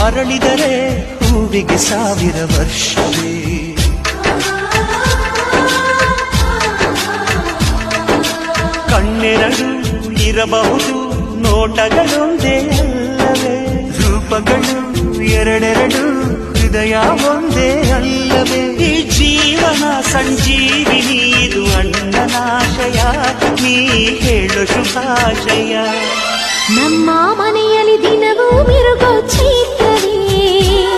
ಅರಳಿದರೆ ಹೂವಿಗೆ 1000 ವರ್ಷವೇ. ಕಣ್ಣೆರಡು ಇರಬಹುದು ನೋಟಗಳೊಂದೇ ಅಲ್ಲವೇ, ರೂಪಗಳು ಎರಡೆರಡು ಹೃದಯ ಒಂದೇ ಅಲ್ಲವೇ. ಈ ಜೀವನ ಸಂಜೀವಿನಿ ಇದು ಅಣ್ಣನಾಶಯ, ನೀ ಹೇಳು ಶುಭಾಶಯ. ನಮ್ಮ ಮನೆಯಲ್ಲಿ ದಿನವೂ ಮಿರುಗೋ ಚೈತ್ರ